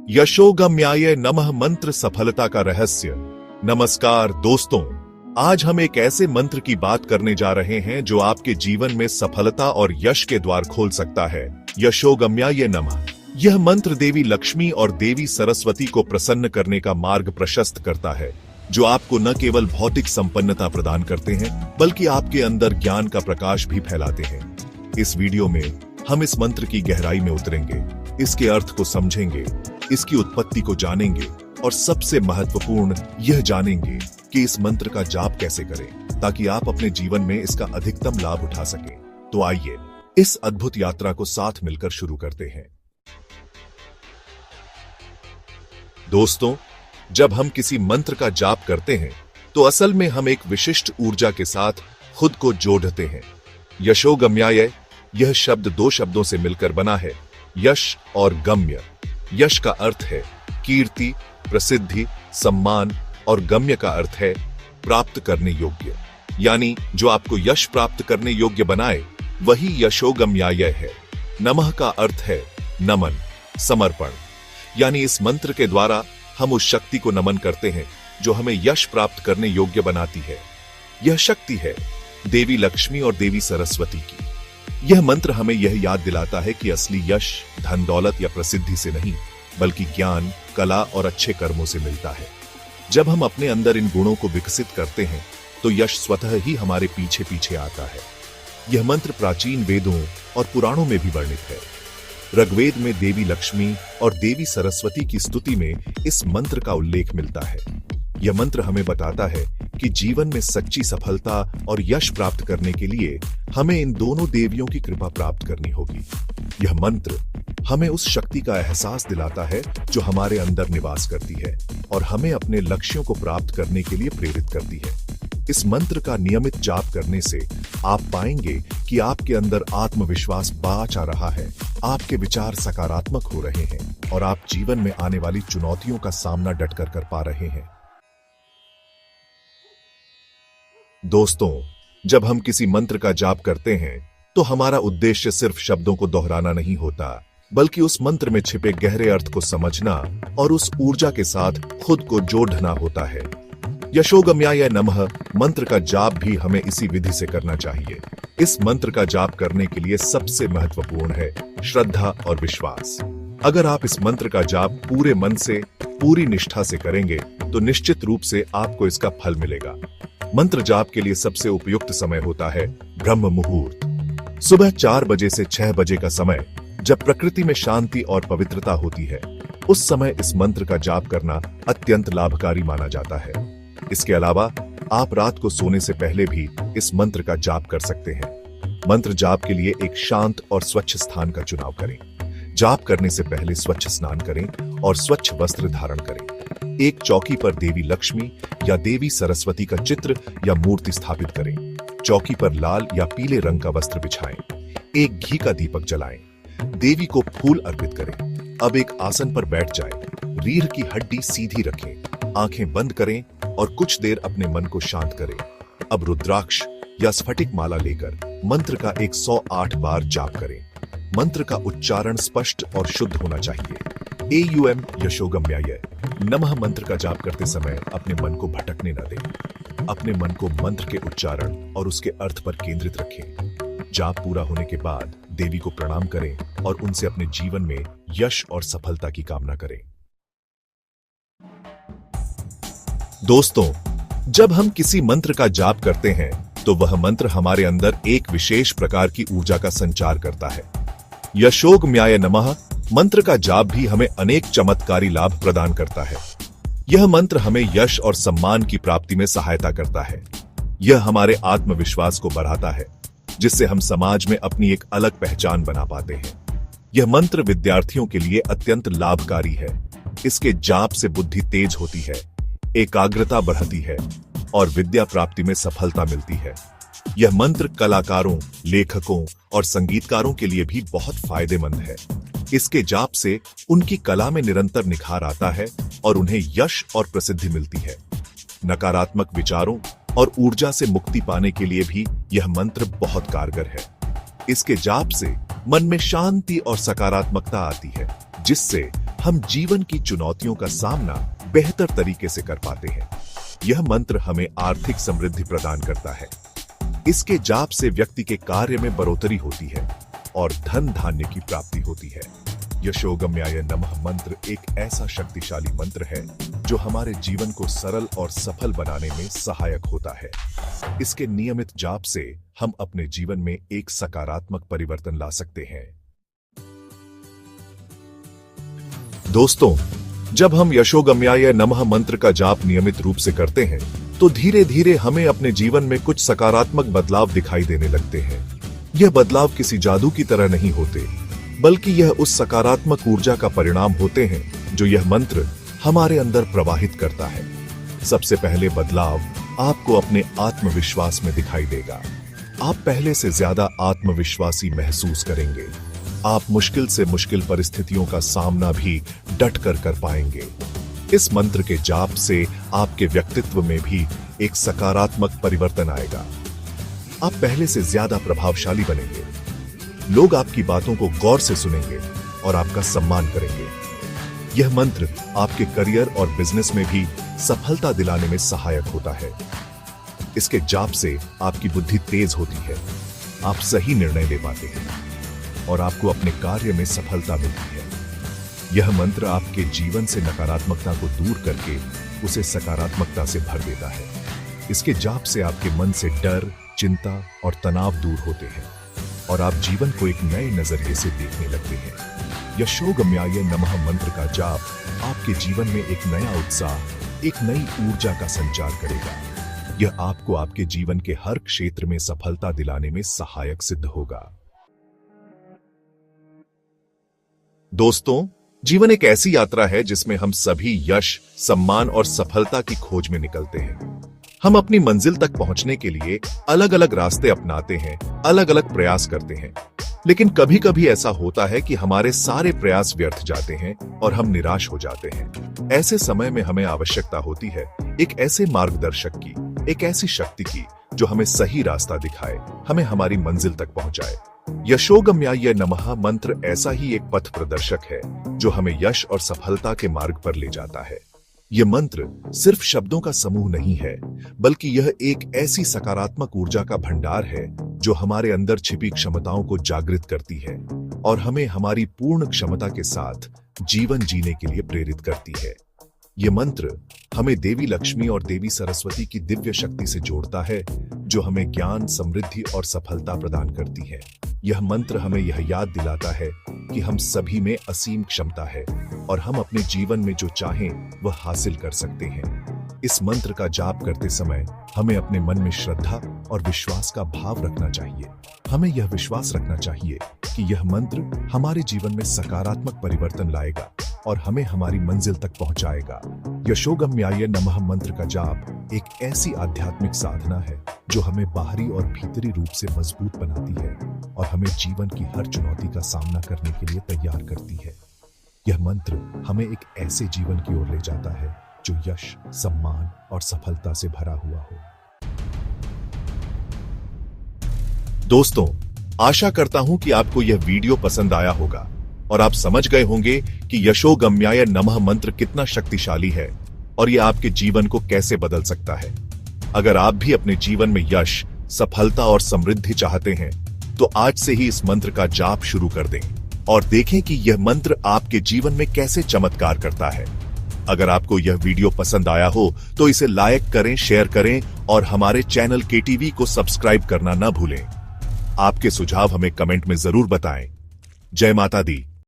यशोगम्याय नमः मंत्र सफलता का रहस्य। नमस्कार दोस्तों, आज हम एक ऐसे मंत्र की बात करने जा रहे हैं जो आपके जीवन में सफलता और यश के द्वार खोल सकता है। यशोगम्याय नमः यह मंत्र देवी लक्ष्मी और देवी सरस्वती को प्रसन्न करने का मार्ग प्रशस्त करता है, जो आपको न केवल भौतिक संपन्नता प्रदान करते हैं बल्कि आपके अंदर ज्ञान का प्रकाश भी फैलाते हैं। इस वीडियो में हम इस मंत्र की गहराई में उतरेंगे, इसके अर्थ को समझेंगे, इसकी उत्पत्ति को जानेंगे और सबसे महत्वपूर्ण यह जानेंगे कि इस मंत्र का जाप कैसे करें ताकि आप अपने जीवन में इसका अधिकतम लाभ उठा सकें। तो आइए इस अद्भुत यात्रा को साथ मिलकर शुरू करते हैं। दोस्तों, जब हम किसी मंत्र का जाप करते हैं तो असल में हम एक विशिष्ट ऊर्जा के साथ खुद को जोड़ते हैं। यशोगम्याय यह शब्द दो शब्दों से मिलकर बना है, यश और गम्य। यश का अर्थ है कीर्ति, प्रसिद्धि, सम्मान और गम्य का अर्थ है प्राप्त करने योग्य, यानी जो आपको यश प्राप्त करने योग्य बनाए वही यशोगम्याय है। नमः का अर्थ है नमन, समर्पण, यानी इस मंत्र के द्वारा हम उस शक्ति को नमन करते हैं जो हमें यश प्राप्त करने योग्य बनाती है। यह शक्ति है देवी लक्ष्मी और देवी सरस्वती की। यह मंत्र हमें यह याद दिलाता है कि असली यश धन दौलत या प्रसिद्धि से नहीं बल्कि ज्ञान, कला और अच्छे कर्मों से मिलता है। जब हम अपने अंदर इन गुणों को विकसित करते हैं तो यश स्वतः ही हमारे पीछे पीछे आता है। यह मंत्र प्राचीन वेदों और पुराणों में भी वर्णित है। ऋग्वेद में देवी लक्ष्मी और देवी सरस्वती की स्तुति में इस मंत्र का उल्लेख मिलता है। यह मंत्र हमें बताता है कि जीवन में सच्ची सफलता और यश प्राप्त करने के लिए हमें इन दोनों देवियों की कृपा प्राप्त करनी होगी। यह मंत्र हमें उस शक्ति का एहसास दिलाता है जो हमारे अंदर निवास करती है और हमें अपने लक्ष्यों को प्राप्त करने के लिए प्रेरित करती है। इस मंत्र का नियमित जाप करने से आप पाएंगे कि आपके अंदर आत्मविश्वास बाच आ रहा है, आपके विचार सकारात्मक हो रहे हैं और आप जीवन में आने वाली चुनौतियों का सामना डटकर कर पा रहे हैं। दोस्तों, जब हम किसी मंत्र का जाप करते हैं तो हमारा उद्देश्य सिर्फ शब्दों को दोहराना नहीं होता, बल्कि उस मंत्र में छिपे गहरे अर्थ को समझना और उस ऊर्जा के साथ खुद को जोड़ना होता है। यशोगम्याय नमः मंत्र का जाप भी हमें इसी विधि से करना चाहिए। इस मंत्र का जाप करने के लिए सबसे महत्वपूर्ण है श्रद्धा और विश्वास। अगर आप इस मंत्र का जाप पूरे मन से, पूरी निष्ठा से करेंगे तो निश्चित रूप से आपको इसका फल मिलेगा। मंत्र जाप के लिए सबसे उपयुक्त समय होता है ब्रह्म मुहूर्त, सुबह 4 बजे से 6 बजे का समय, जब प्रकृति में शांति और पवित्रता होती है। उस समय इस मंत्र का जाप करना अत्यंत लाभकारी माना जाता है। इसके अलावा आप रात को सोने से पहले भी इस मंत्र का जाप कर सकते हैं। मंत्र जाप के लिए एक शांत और स्वच्छ स्थान का चुनाव करें। जाप करने से पहले स्वच्छ स्नान करें और स्वच्छ वस्त्र धारण करें। एक चौकी पर देवी लक्ष्मी या देवी सरस्वती का चित्र या मूर्ति स्थापित करें। चौकी पर लाल या पीले रंग का वस्त्र बिछाएं। एक घी का दीपक जलाएं। देवी को फूल अर्पित करें। अब एक आसन पर बैठ जाएं। रीढ़ की हड्डी सीधी रखें। आंखें बंद करें और कुछ देर अपने मन को शांत करें। अब रुद्राक्ष या स्फटिक माला लेकर मंत्र का 108 बार जाप करें। मंत्र का उच्चारण स्पष्ट और शुद्ध होना चाहिए। एयुएम यशोगम्याय नमः मंत्र का जाप करते समय अपने मन को भटकने न दें। अपने मन को मंत्र के उच्चारण और उसके अर्थ पर केंद्रित रखें। जाप पूरा होने के बाद देवी को प्रणाम करें और उनसे अपने जीवन में यश और सफलता की कामना करें। दोस्तों, जब हम किसी मंत्र का जाप करते हैं तो वह मंत्र हमारे अंदर एक विशेष प्रकार की ऊर्जा का संचार करता है। यशोगम्याय नमः मंत्र का जाप भी हमें अनेक चमत्कारी लाभ प्रदान करता है। यह मंत्र हमें यश और सम्मान की प्राप्ति में सहायता करता है। यह हमारे आत्मविश्वास को बढ़ाता है, जिससे हम समाज में अपनी एक अलग पहचान बना पाते हैं। यह मंत्र विद्यार्थियों के लिए अत्यंत लाभकारी है। इसके जाप से बुद्धि तेज होती है, एकाग्रता बढ़ती है और विद्या प्राप्ति में सफलता मिलती है। यह मंत्र कलाकारों, लेखकों और संगीतकारों के लिए भी बहुत फायदेमंद है। इसके जाप से उनकी कला में निरंतर निखार आता है और उन्हें यश और प्रसिद्धि मिलती है। नकारात्मक विचारों और ऊर्जा से मुक्ति पाने के लिए भी यह मंत्र बहुत कारगर है। इसके जाप से मन में शांति और सकारात्मकता आती है, जिससे हम जीवन की चुनौतियों का सामना बेहतर तरीके से कर पाते हैं। यह मंत्र हमें आर्थिक समृद्धि प्रदान करता है। इसके जाप से व्यक्ति के कार्य में बढ़ोतरी होती है और धन धान्य की प्राप्ति होती है। यशोगम्याय नमः मंत्र एक ऐसा शक्तिशाली मंत्र है जो हमारे जीवन को सरल और सफल बनाने में सहायक होता है। इसके नियमित जाप से हम अपने जीवन में एक सकारात्मक परिवर्तन ला सकते हैं। दोस्तों, जब हम यशोगम्याय नमः मंत्र का जाप नियमित रूप से करते हैं तो धीरे धीरे हमें अपने जीवन में कुछ सकारात्मक बदलाव दिखाई देने लगते हैं। यह बदलाव किसी जादू की तरह नहीं होते, बल्कि यह उस सकारात्मक ऊर्जा का परिणाम होते हैं जो यह मंत्र हमारे अंदर प्रवाहित करता है। सबसे पहले बदलाव आपको अपने आत्मविश्वास में दिखाई देगा। आप पहले से ज्यादा आत्मविश्वासी महसूस करेंगे। आप मुश्किल से मुश्किल परिस्थितियों का सामना भी डट कर पाएंगे। इस मंत्र के जाप से आपके व्यक्तित्व में भी एक सकारात्मक परिवर्तन आएगा। आप पहले से ज्यादा प्रभावशाली बनेंगे। लोग आपकी बातों को गौर से सुनेंगे और आपका सम्मान करेंगे। यह मंत्र आपके करियर और बिजनेस में भी सफलता दिलाने में सहायक होता है। इसके जाप से आपकी बुद्धि तेज होती है, आप सही निर्णय ले पाते हैं और आपको अपने कार्य में सफलता मिलती है। यह मंत्र आपके जीवन से नकारात्मकता को दूर करके उसे सकारात्मकता से भर देता है। इसके जाप से आपके मन से डर, चिंता और तनाव दूर होते हैं और आप जीवन को एक नए नजरिए से देखने लगते हैं। यशोगम्याय नमः मंत्र का जाप आपके जीवन में एक नया उत्साह, एक नई ऊर्जा का संचार करेगा। यह आपको आपके जीवन के हर क्षेत्र में सफलता दिलाने में सहायक सिद्ध होगा। दोस्तों, जीवन एक ऐसी यात्रा है जिसमें हम सभी यश, सम्मान और सफलता की खोज में निकलते हैं। हम अपनी मंजिल तक पहुंचने के लिए अलग अलग रास्ते अपनाते हैं, अलग अलग प्रयास करते हैं, लेकिन कभी कभी ऐसा होता है कि हमारे सारे प्रयास व्यर्थ जाते हैं और हम निराश हो जाते हैं। ऐसे समय में हमें आवश्यकता होती है एक ऐसे मार्गदर्शक की, एक ऐसी शक्ति की जो हमें सही रास्ता दिखाए, हमें हमारी मंजिल तक पहुंचाए। यशोगम्याय नमः मंत्र ऐसा ही एक पथ प्रदर्शक है जो हमें यश और सफलता के मार्ग पर ले जाता है। यह मंत्र सिर्फ शब्दों का समूह नहीं है, बल्कि यह एक ऐसी सकारात्मक ऊर्जा का भंडार है जो हमारे अंदर छिपी क्षमताओं को जागृत करती है और हमें हमारी पूर्ण क्षमता के साथ जीवन जीने के लिए प्रेरित करती है। यह मंत्र हमें देवी लक्ष्मी और देवी सरस्वती की दिव्य शक्ति से जोड़ता है, जो हमें ज्ञान, समृद्धि और सफलता प्रदान करती है। यह मंत्र हमें यह याद दिलाता है कि हम सभी में असीम क्षमता है और हम अपने जीवन में जो चाहें वह हासिल कर सकते हैं। इस मंत्र का जाप करते समय हमें अपने मन में श्रद्धा और विश्वास का भाव रखना चाहिए। हमें यह विश्वास रखना चाहिए कि यह मंत्र हमारे जीवन में सकारात्मक परिवर्तन लाएगा और हमें हमारी मंजिल तक पहुंचाएगा। यशोगम्याय नमः मंत्र का जाप एक ऐसी आध्यात्मिक साधना है जो हमें बाहरी और भीतरी रूप से मजबूत बनाती है और हमें जीवन की हर चुनौती का सामना करने के लिए तैयार करती है। यह मंत्र हमें एक ऐसे जीवन की ओर ले जाता है जो यश, सम्मान और सफलता से भरा हुआ हो। दोस्तों, आशा करता हूं कि आपको यह वीडियो पसंद आया होगा और आप समझ गए होंगे कि यशोगम्याय नमः मंत्र कितना शक्तिशाली है और यह आपके जीवन को कैसे बदल सकता है। अगर आप भी अपने जीवन में यश, सफलता और समृद्धि चाहते हैं तो आज से ही इस मंत्र का जाप शुरू कर दें और देखें कि यह मंत्र आपके जीवन में कैसे चमत्कार करता है। अगर आपको यह वीडियो पसंद आया हो तो इसे लाइक करें, शेयर करें और हमारे चैनल केटीवी को सब्सक्राइब करना न भूलें। आपके सुझाव हमें कमेंट में जरूर बताएं। जय माता दी।